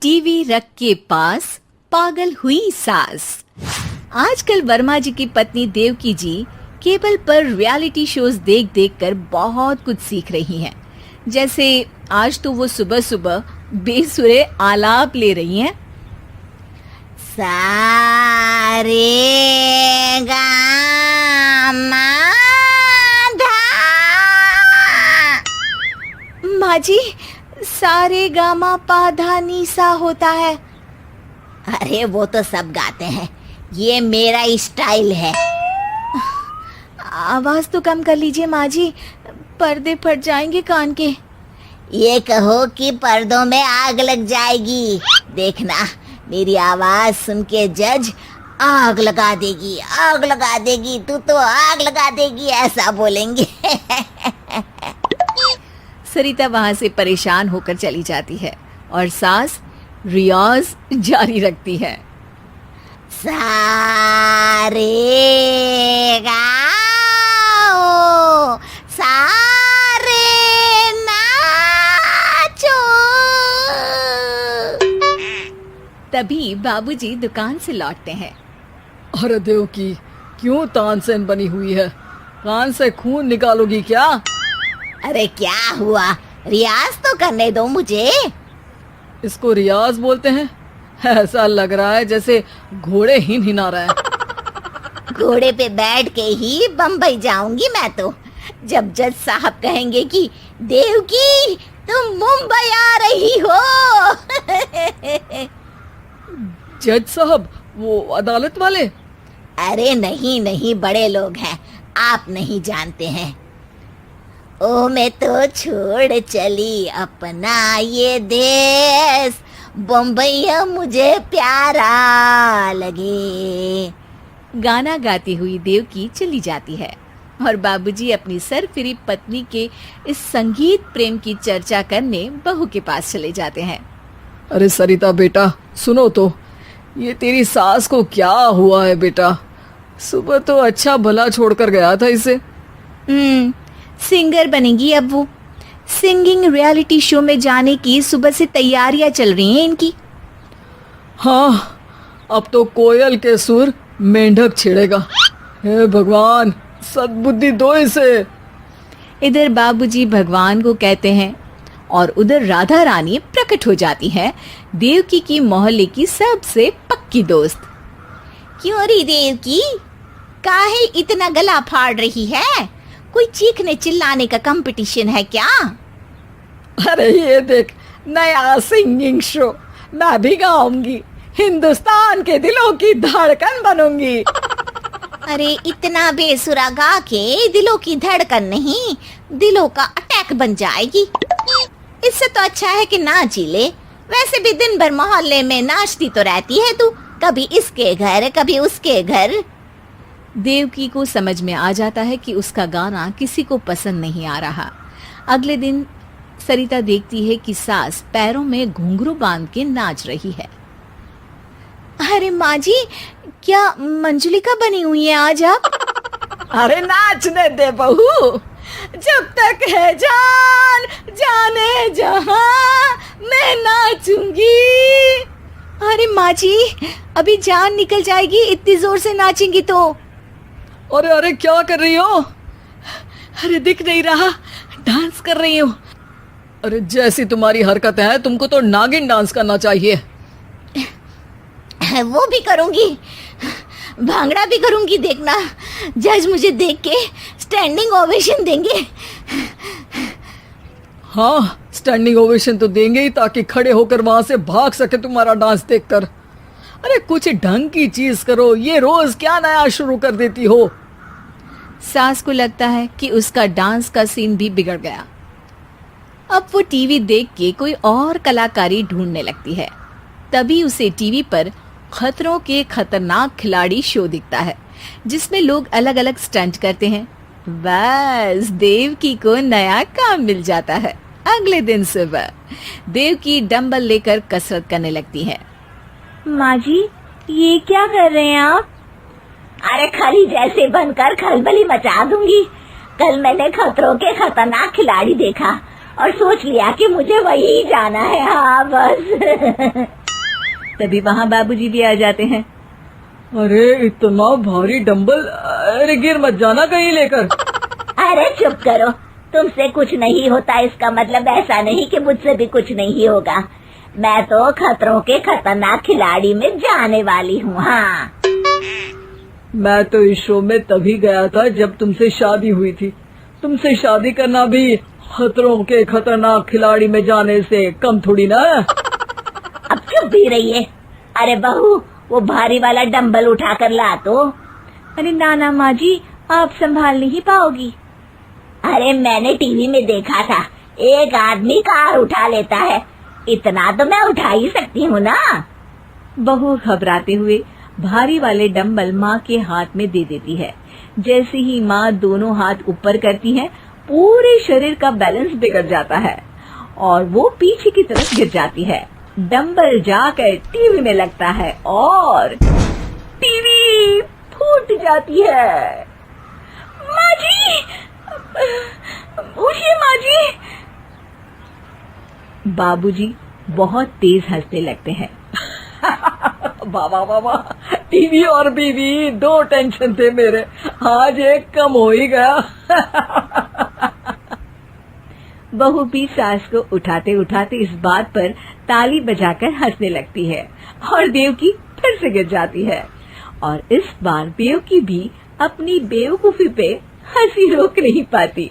TV रख के पास पागल हुई सास। आजकल वर्मा जी की पत्नी देवकी जी केबल पर रियलिटी शोज देख देख कर बहुत कुछ सीख रही हैं। जैसे आज तो वो सुबह सुबह बेसुरे आलाप ले रही हैं। सारे गामा धा। माँ जी, सारे गामा पा धा नी सा होता है। अरे वो तो सब गाते हैं, ये मेरा स्टाइल है। आवाज तो कम कर लीजिए माँ जी, पर्दे फट जाएंगे कान के। ये कहो कि पर्दों में आग लग जाएगी। देखना, मेरी आवाज सुन के जज आग लगा देगी, आग लगा देगी, तू तो आग लगा देगी, ऐसा बोलेंगे। सरिता वहां से परेशान होकर चली जाती है और सास रियाज जारी रखती है। सारे गाओ, सारे नाचो। तभी बाबूजी दुकान से लौटते हैं। अरे देवकी, क्यों तानसेन बनी हुई है? कान से खून निकालोगी क्या? अरे क्या हुआ, रियाज तो करने दो मुझे। इसको रियाज बोलते हैं? ऐसा लग रहा है जैसे घोड़े हिना रहा है। घोड़े पे बैठ के ही बम्बई जाऊंगी मैं तो, जब जज साहब कहेंगे कि देवकी तुम मुंबई आ रही हो। जज साहब, वो अदालत वाले? अरे नहीं नहीं, बड़े लोग हैं, आप नहीं जानते हैं। ओ मैं तो छोड़ चली अपना ये देश, बम्बई मुझे प्यारा लगे। गाना गाती हुई देवकी चली जाती है और बाबूजी अपनी सरफिरी पत्नी के इस संगीत प्रेम की चर्चा करने बहू के पास चले जाते हैं। अरे सरिता बेटा, सुनो तो, ये तेरी सास को क्या हुआ है बेटा? सुबह तो अच्छा भला छोड़कर गया था इसे। सिंगर बनेगी अब वो। सिंगिंग रियलिटी शो में जाने की सुबह से तैयारियां चल रही हैं इनकी। हाँ, अब तो कोयल के सुर मेंढक छेड़ेगा। हे भगवान, सद्बुद्धि दो इसे। इधर बाबूजी भगवान को कहते हैं और उधर राधा रानी प्रकट हो जाती है, देवकी की मोहल्ले की सबसे पक्की दोस्त। क्यों री देवकी, काहे इतना गला फाड़ रही है? कोई चीखने चिल्लाने का कंपटीशन है क्या? अरे ये देख, नया सिंगिंग शो, मैं भी गाऊंगी, हिंदुस्तान के दिलों की धड़कन बनूंगी। अरे इतना बेसुरा गा के दिलों की धड़कन नहीं, दिलों का अटैक बन जाएगी। इससे तो अच्छा है कि नाच ही ले। वैसे भी दिन भर मोहल्ले में नाचती तो रहती है तू, कभी इसके घर कभी उसके घर। देवकी को समझ में आ जाता है कि उसका गाना किसी को पसंद नहीं आ रहा। अगले दिन सरिता देखती है कि सास पैरों में घुंघरू बांध के नाच रही है। अरे माँ जी, क्या मंजुलिका बनी हुई है आज आप? अरे नाचने दे बहू, जब तक है जान जाने जहां मैं नाचूंगी। अरे माँ जी, अभी जान निकल जाएगी इतनी जोर से नाचेंगी तो। अरे अरे, क्या कर रही हो? अरे दिख नहीं रहा, डांस कर रही हूँ। अरे जैसी तुम्हारी हरकत है, तुमको तो नागिन डांस करना चाहिए। वो भी करूंगी, भांगड़ा भी करूंगी। देखना, जज मुझे देख के स्टैंडिंग ओवेशन देंगे। हाँ, स्टैंडिंग ओवेशन तो देंगे ही, ताकि खड़े होकर वहां से भाग सके तुम्हारा डांस देखकर। अरे कुछ ढंग की चीज करो, ये रोज क्या नया शुरू कर देती हो? सास को लगता है कि उसका डांस का सीन भी बिगड़ गया। अब वो टीवी देख के कोई और कलाकारी ढूंढने लगती है। तभी उसे टीवी पर खतरों के खतरनाक खिलाड़ी शो दिखता है, जिसमें लोग अलग अलग स्टंट करते हैं। बस देवकी को नया काम मिल जाता है। अगले दिन सुबह देवकी डंबल लेकर कसरत करने लगती है। माँ जी, ये क्या कर रहे हैं आप? अरे खली जैसे बनकर खलबली मचा दूंगी। कल मैंने खतरों के खतरनाक खिलाड़ी देखा, और सोच लिया कि मुझे वही जाना है। हाँ बस। तभी वहाँ बाबूजी भी आ जाते हैं। अरे इतना भारी डंबल, अरे गिर मत जाना कहीं लेकर। अरे चुप करो, तुमसे कुछ नहीं होता इसका मतलब ऐसा नहीं कि मुझसे भी कुछ नहीं होगा। मैं तो खतरों के खतरनाक खिलाड़ी में जाने वाली हूँ। हाँ मैं तो इस शो में तभी गया था जब तुमसे शादी हुई थी। तुमसे शादी करना भी खतरों के खतरनाक खिलाड़ी में जाने से कम थोड़ी ना है। अब चुप भी रहिए। अरे बहू, वो भारी वाला डंबल उठा कर ला तो। अरे नाना माँ जी, आप संभाल नहीं पाओगी। अरे मैंने टीवी में देखा था, एक आदमी कार उठा लेता है, इतना तो मैं उठा ही सकती हूँ ना। बहू घबराते हुए भारी वाले डंबल माँ के हाथ में दे देती है। जैसे ही माँ दोनों हाथ ऊपर करती है, पूरे शरीर का बैलेंस बिगड़ जाता है और वो पीछे की तरफ गिर जाती है। डंबल जाकर टीवी में लगता है और टीवी फूट जाती है। माँ जी, उठिए माँ जी। बाबूजी बहुत तेज हंसने लगते हैं। बाबा बाबा, टीवी और बीवी दो टेंशन थे मेरे, आज एक कम हो ही गया। बहू भी सास को उठाते उठाते इस बात पर ताली बजाकर हंसने लगती है और देवकी फिर से गिर जाती है। और इस बार देवकी भी अपनी बेवकूफी पे हंसी रोक नहीं पाती।